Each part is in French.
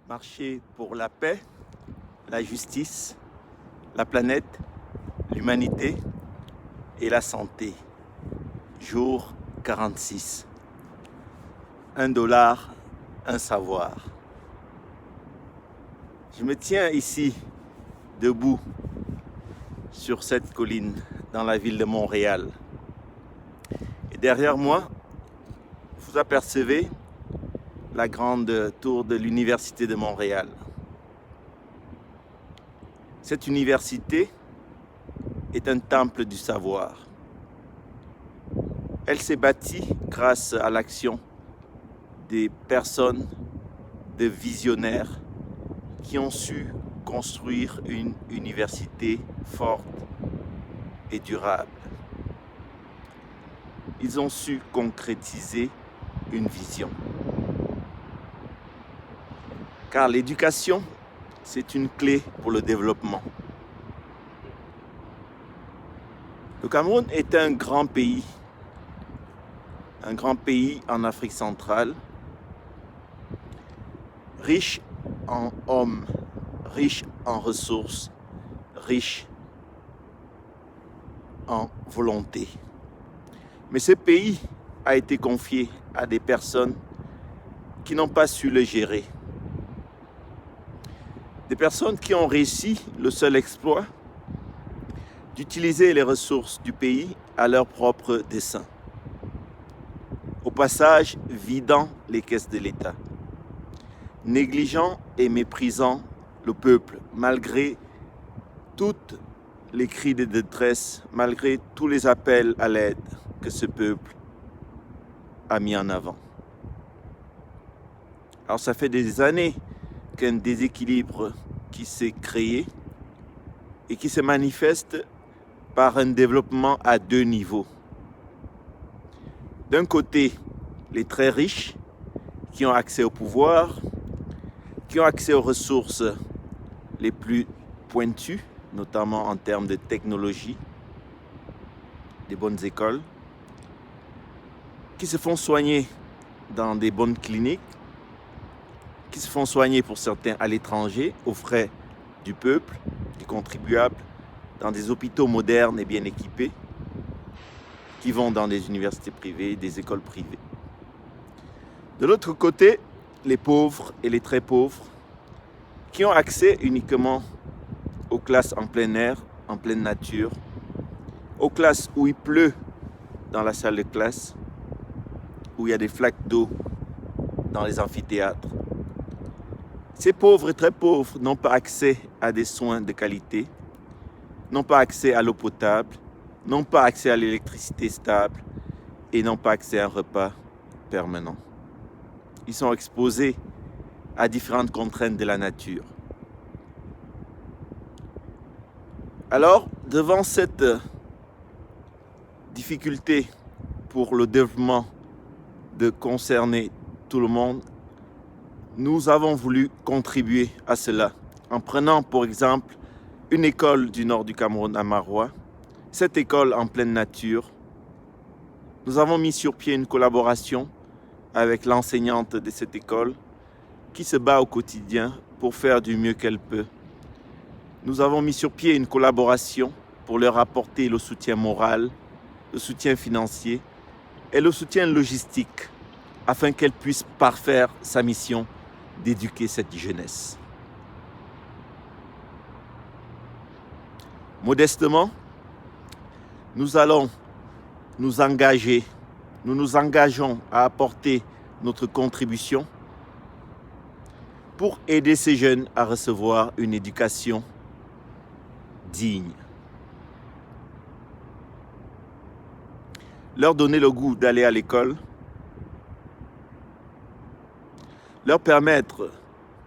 Marcher pour la paix, la justice, la planète, l'humanité et la santé. Jour 46. 1 $, un savoir. Je me tiens ici, debout, sur cette colline, dans la ville de Montréal. Et derrière moi, vous apercevez la grande tour de l'Université de Montréal. Cette université est un temple du savoir. Elle s'est bâtie grâce à l'action des personnes, des visionnaires qui ont su construire une université forte et durable. Ils ont su concrétiser une vision. Car l'éducation, c'est une clé pour le développement. Le Cameroun est un grand pays en Afrique centrale, riche en hommes, riche en ressources, riche en volonté. Mais ce pays a été confié à des personnes qui n'ont pas su le gérer. Des personnes qui ont réussi le seul exploit d'utiliser les ressources du pays à leur propre dessein. Au passage, vidant les caisses de l'État, négligeant et méprisant le peuple, malgré toutes les cris de détresse, malgré tous les appels à l'aide que ce peuple a mis en avant. Alors ça fait des années qu'un déséquilibre qui s'est créé et qui se manifeste par un développement à 2 niveaux. D'un côté, les très riches qui ont accès au pouvoir, qui ont accès aux ressources les plus pointues, notamment en termes de technologie, des bonnes écoles, qui se font soigner dans des bonnes cliniques, qui se font soigner pour certains à l'étranger, aux frais du peuple, du contribuable, dans des hôpitaux modernes et bien équipés, qui vont dans des universités privées, des écoles privées. De l'autre côté, les pauvres et les très pauvres, qui ont accès uniquement aux classes en plein air, en pleine nature, aux classes où il pleut dans la salle de classe, où il y a des flaques d'eau dans les amphithéâtres. Ces pauvres et très pauvres n'ont pas accès à des soins de qualité, n'ont pas accès à l'eau potable, n'ont pas accès à l'électricité stable et n'ont pas accès à un repas permanent. Ils sont exposés à différentes contraintes de la nature. Alors, devant cette difficulté pour le développement de concerner tout le monde, nous avons voulu contribuer à cela en prenant, pour exemple, une école du nord du Cameroun à Maroua. Cette école en pleine nature, nous avons mis sur pied une collaboration avec l'enseignante de cette école qui se bat au quotidien pour faire du mieux qu'elle peut. Nous avons mis sur pied une collaboration pour leur apporter le soutien moral, le soutien financier et le soutien logistique afin qu'elle puisse parfaire sa mission d'éduquer cette jeunesse. Modestement, nous allons nous engageons à apporter notre contribution pour aider ces jeunes à recevoir une éducation digne. Leur donner le goût d'aller à l'école, leur permettre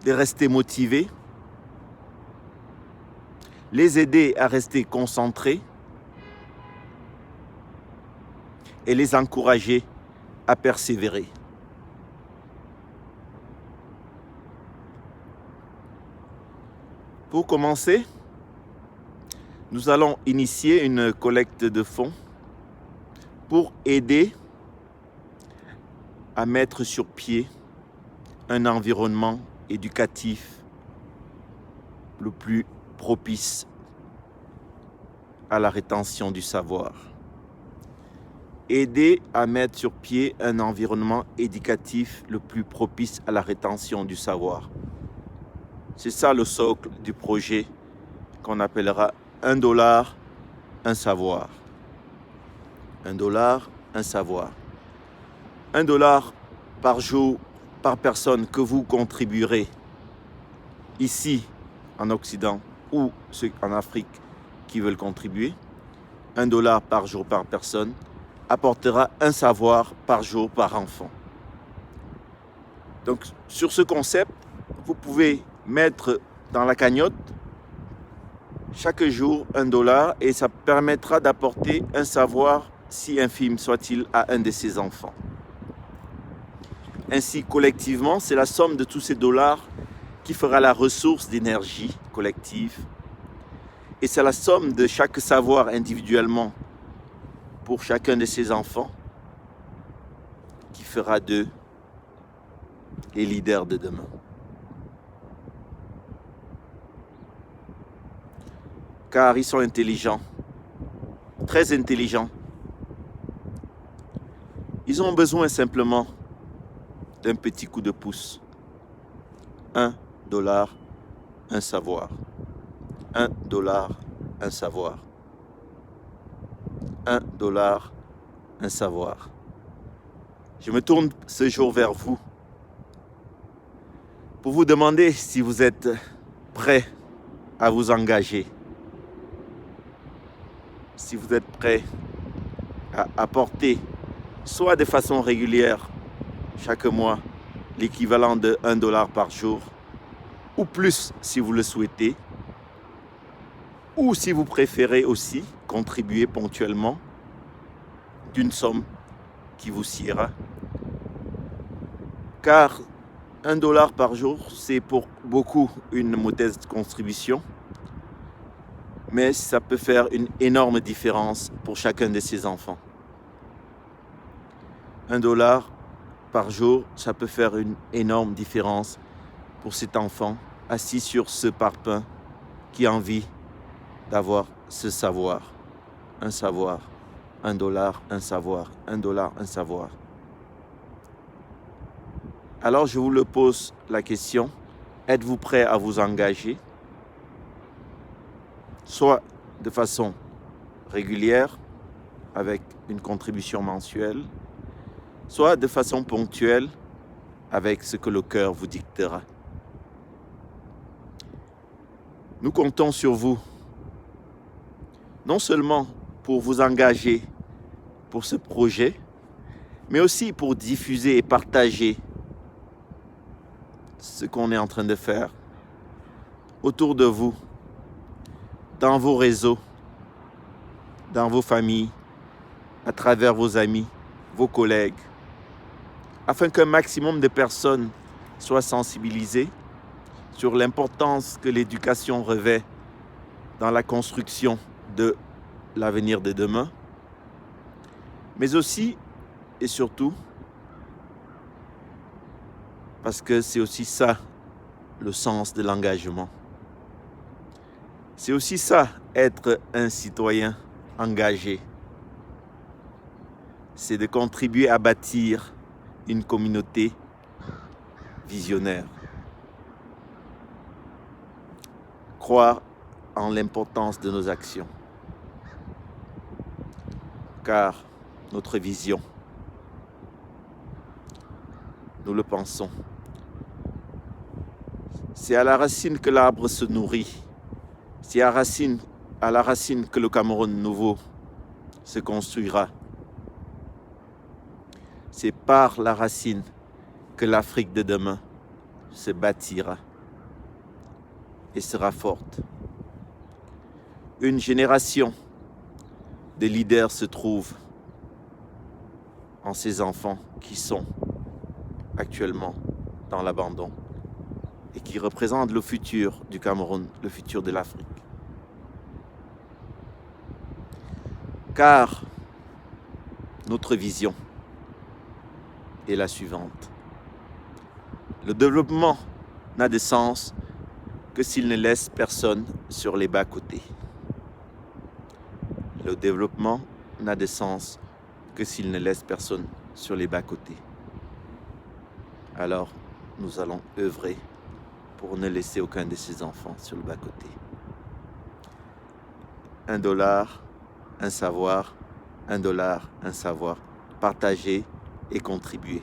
de rester motivés, les aider à rester concentrés et les encourager à persévérer. Pour commencer, nous allons initier une collecte de fonds pour aider à mettre sur pied un environnement éducatif le plus propice à la rétention du savoir. Aider à mettre sur pied un environnement éducatif le plus propice à la rétention du savoir. C'est ça le socle du projet qu'on appellera $1, un savoir. $1, un savoir. $1 par jour, par personne que vous contribuerez ici en Occident ou ceux en Afrique qui veulent contribuer. $1 par jour par personne apportera un savoir par jour par enfant. Donc sur ce concept, vous pouvez mettre dans la cagnotte chaque jour $1 et ça permettra d'apporter un savoir, si infime soit-il, à un de ses enfants. Ainsi, collectivement, c'est la somme de tous ces dollars qui fera la ressource d'énergie collective. Et c'est la somme de chaque savoir individuellement pour chacun de ses enfants qui fera d'eux les leaders de demain. Car ils sont intelligents, très intelligents. Ils ont besoin simplement d'un petit coup de pouce. $1, un savoir. $1, un savoir. $1, un savoir. Je me tourne ce jour vers vous pour vous demander si vous êtes prêts à vous engager. Si vous êtes prêts à apporter, soit de façon régulière, chaque mois, l'équivalent de $1 par jour, ou plus si vous le souhaitez, ou si vous préférez aussi contribuer ponctuellement d'une somme qui vous siera. Car $1 par jour, c'est pour beaucoup une modeste contribution, mais ça peut faire une énorme différence pour chacun de ses enfants. $1 par jour, ça peut faire une énorme différence pour cet enfant assis sur ce parpaing qui a envie d'avoir ce savoir. Un savoir, $1, un savoir, $1, un savoir. Alors je vous le pose la question, êtes-vous prêt à vous engager? Soit de façon régulière, avec une contribution mensuelle, soit de façon ponctuelle, avec ce que le cœur vous dictera. Nous comptons sur vous, non seulement pour vous engager pour ce projet, mais aussi pour diffuser et partager ce qu'on est en train de faire autour de vous, dans vos réseaux, dans vos familles, à travers vos amis, vos collègues, afin qu'un maximum de personnes soient sensibilisées sur l'importance que l'éducation revêt dans la construction de l'avenir de demain, mais aussi et surtout parce que c'est aussi ça le sens de l'engagement. C'est aussi ça, être un citoyen engagé. C'est de contribuer à bâtir une communauté visionnaire. Croire en l'importance de nos actions. Car notre vision, nous le pensons, c'est à la racine que l'arbre se nourrit. C'est à la racine que le Cameroun nouveau se construira. C'est par la racine que l'Afrique de demain se bâtira et sera forte. Une génération de leaders se trouve en ces enfants qui sont actuellement dans l'abandon et qui représentent le futur du Cameroun, le futur de l'Afrique. Car notre vision est la suivante. Le développement n'a de sens que s'il ne laisse personne sur les bas-côtés. Le développement n'a de sens que s'il ne laisse personne sur les bas-côtés. Alors, nous allons œuvrer pour ne laisser aucun de ces enfants sur le bas-côté. $1, un savoir, $1, un savoir. Partagez et contribuez.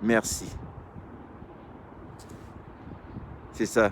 Merci. C'est ça.